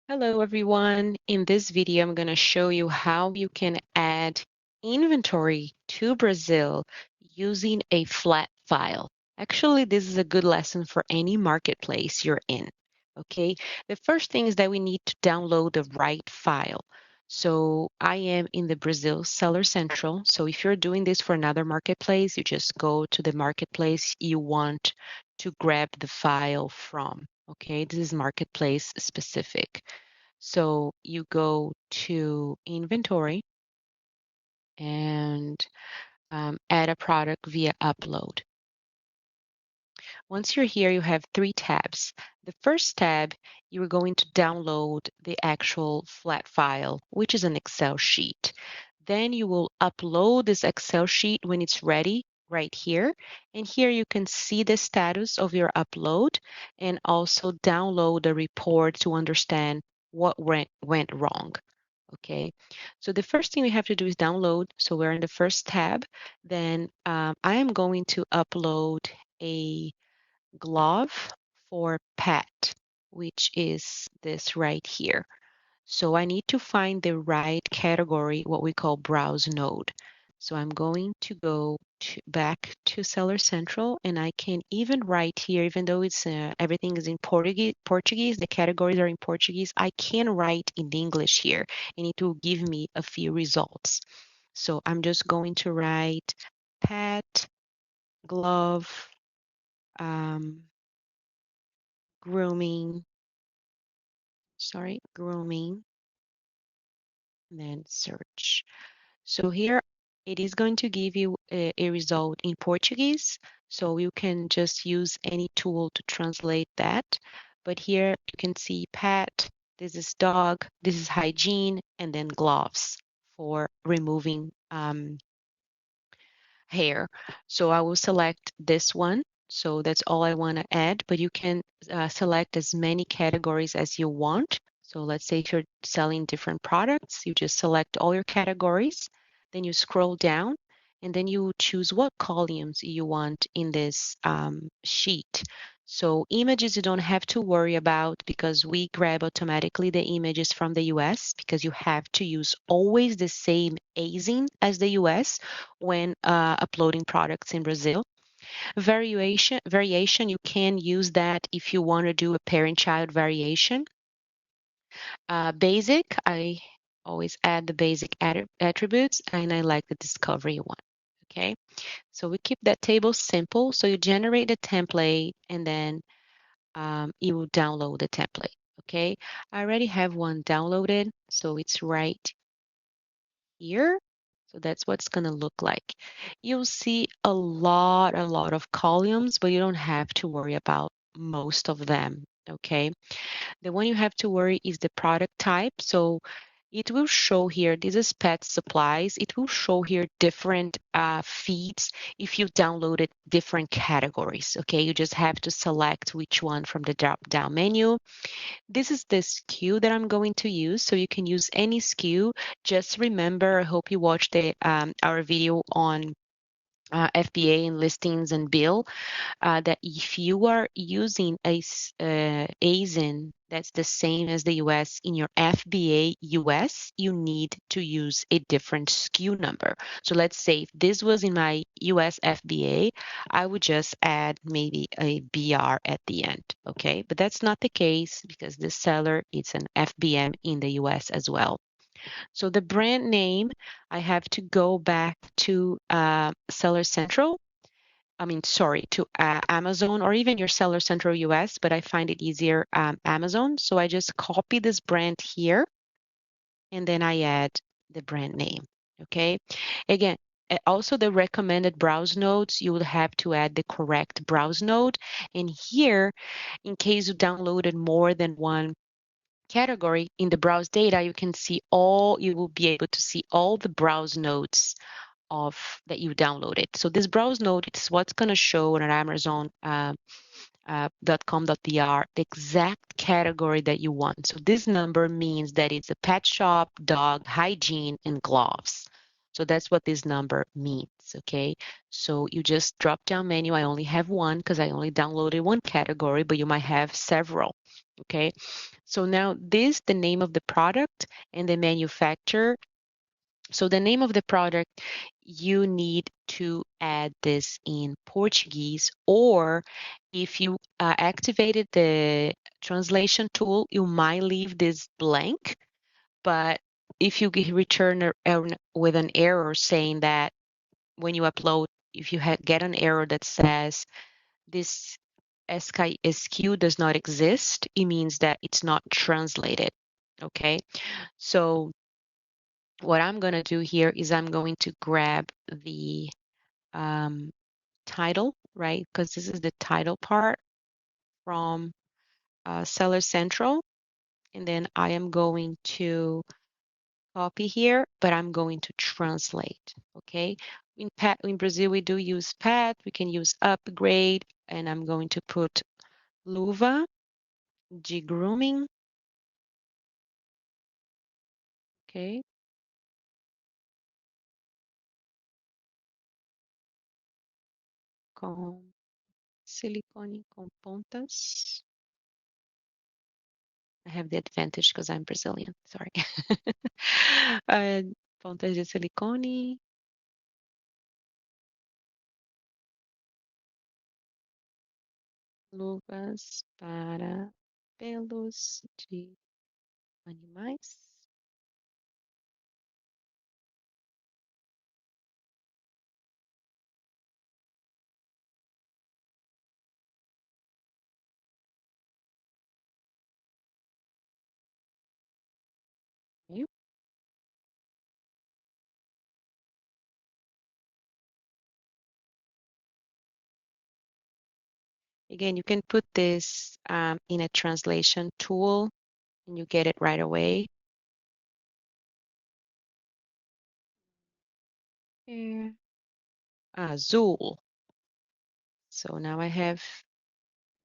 Hello everyone. In this video, I'm going to show you how you can add inventory to Brazil using a flat file. Actually, this is a good lesson for any marketplace you're in. Okay, the first thing is that we need to download the right file. So I am in the Brazil Seller Central. So if you're doing this for another marketplace, you just go to the marketplace you want to grab the file from. Okay, this is marketplace specific. So you go to inventory and add a product via upload. Once you're here, you have three tabs. The first tab, you're going to download the actual flat file, which is an Excel sheet. Then you will upload this Excel sheet when it's ready right here. And here you can see the status of your upload and also download the report to understand what went wrong. Okay, so the first thing we have to do is download. So we're in the first tab. Then I am going to upload a glove for pet, which is this right here. So I need to find the right category, what we call browse node. So I'm going to go back to Seller Central, and I can even write here, even though it's everything is in Portuguese, the categories are in Portuguese, I can write in English here, and it will give me a few results. So I'm just going to write pet, glove, um, grooming, grooming, and then search. So here it is going to give you a result in Portuguese. So you can just use any tool to translate that. But here you can see pet, this is dog, this is hygiene, and then gloves for removing hair. So I will select this one. So that's all I want to add, but you can select as many categories as you want. So let's say if you're selling different products, you just select all your categories, then you scroll down, and then you choose what columns you want in this sheet. So images you don't have to worry about because we grab automatically the images from the US because you have to use always the same ASIN as the US when uploading products in Brazil. Variation, you can use that if you want to do a parent-child variation. Basic, I always add the basic attributes, and I like the discovery one. Okay, so we keep that table simple. So you generate the template, and then you will download the template. Okay, I already have one downloaded, so it's right here. So that's what it's going to look like. You'll see a lot of columns, but you don't have to worry about most of them. Okay. The one you have to worry is the product type. So it will show here, this is pet supplies. It will show here different feeds if you downloaded different categories. Okay. You just have to select which one from the drop down menu. This is the SKU that I'm going to use. So you can use any SKU. Just remember, I hope you watched our video on FBA and listings and bill, that if you are using a ASIN that's the same as the US in your FBA US, you need to use a different SKU number. So let's say if this was in my US FBA, I would just add maybe a BR at the end, okay? But that's not the case because this seller is an FBM in the US as well. So the brand name, I have to go back to Seller Central. I mean, sorry, to Amazon or even your Seller Central US, but I find it easier Amazon. So I just copy this brand here and then I add the brand name. Okay. Again, also the recommended browse nodes, you will have to add the correct browse node. And here, in case you downloaded more than one category in the browse data, you can see you will be able to see all the browse nodes of that you downloaded. So this browse node is what's going to show on Amazon .com.br the exact category that you want. So this number means that it's a pet shop, dog, hygiene, and gloves. So that's what this number means, okay? So you just drop down menu. I only have one because I only downloaded one category, but you might have several. Okay, so now this, the name of the product and the manufacturer. So the name of the product, you need to add this in Portuguese, or if you activated the translation tool, you might leave this blank. But if you return with an error saying that when you upload, if you get an error that says this SKU does not exist, it means that it's not translated. Okay, so what I'm going to do here is I'm going to grab the um, title, right? Because this is the title part from Seller Central. And then I am going to copy here, but I'm going to translate, okay? In Brazil, we do use pet, we can use upgrade, and I'm going to put luva de grooming, okay? Com silicone com pontas. I have the advantage because I'm Brazilian, sorry. Pontas de silicone, luvas para pelos de animais. Okay. Again, you can put this in a translation tool and you get it right away. Here. Azul. So now I have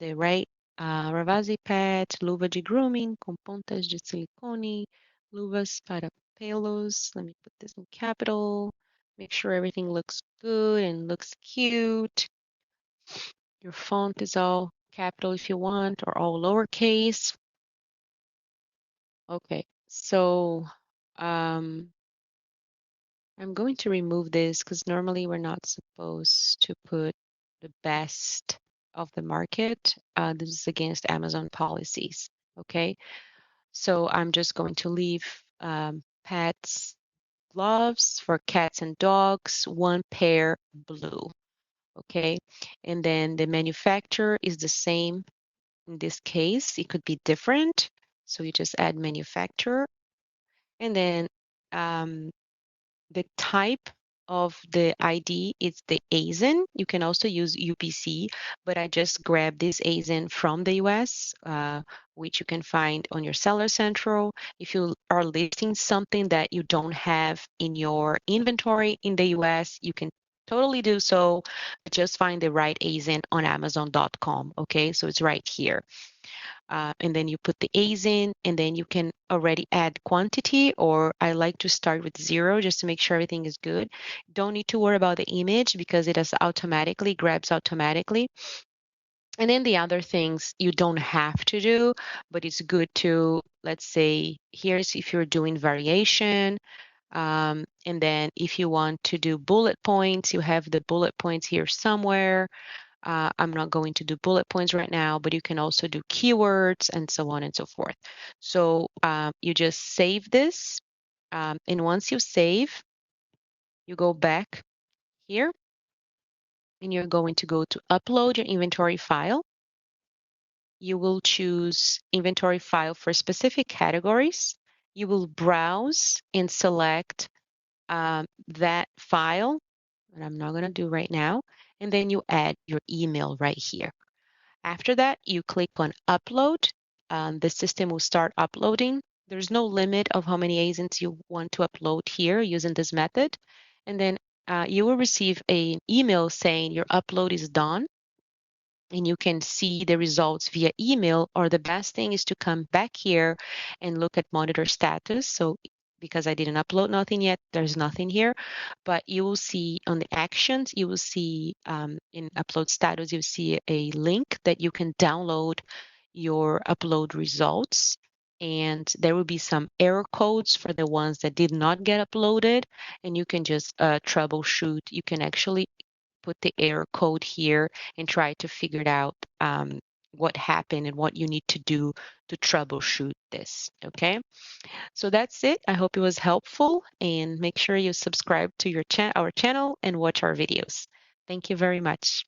the right Ravasi pet, luva de grooming com pontas de silicone, luvas para pelos. Let me put this in capital. Make sure everything looks good and looks cute. Your font is all capital if you want, or all lowercase. Okay, so um, I'm going to remove this because normally we're not supposed to put the best of the market. This is against Amazon policies. Okay, so I'm just going to leave pets gloves for cats and dogs, one pair blue. Okay, and then the manufacturer is the same in this case. It could be different, so you just add manufacturer, and then the type of the ID is the ASIN. You can also use UPC, but I just grabbed this ASIN from the US, which you can find on your Seller Central. If you are listing something that you don't have in your inventory in the US, you can totally do so. Just find the right ASIN on Amazon.com. Okay, so it's right here. And then you put the A's in, and then you can already add quantity, or I like to start with 0 just to make sure everything is good. Don't need to worry about the image because it has automatically, grabs automatically. And then the other things you don't have to do, but it's good to, let's say, here's if you're doing variation. And then if you want to do bullet points, you have the bullet points here somewhere. I'm not going to do bullet points right now, but you can also do keywords and so on and so forth. So you just save this. And once you save, you go back here and you're going to go to upload your inventory file. You will choose inventory file for specific categories. You will browse and select that file, that I'm not going to do right now. And then you add your email right here. After that, you click on upload. The system will start uploading. There's no limit of how many ASINs you want to upload here using this method. And then you will receive an email saying your upload is done. And you can see the results via email, or the best thing is to come back here and look at monitor status. So because I didn't upload nothing yet, there's nothing here, but you will see on the actions, you will see in upload status, you see a link that you can download your upload results, and there will be some error codes for the ones that did not get uploaded, and you can just troubleshoot. You can actually put the error code here and try to figure it out what happened and what you need to do to troubleshoot this, okay? So that's it. I hope it was helpful, and make sure you subscribe to our channel and watch our videos. Thank you very much.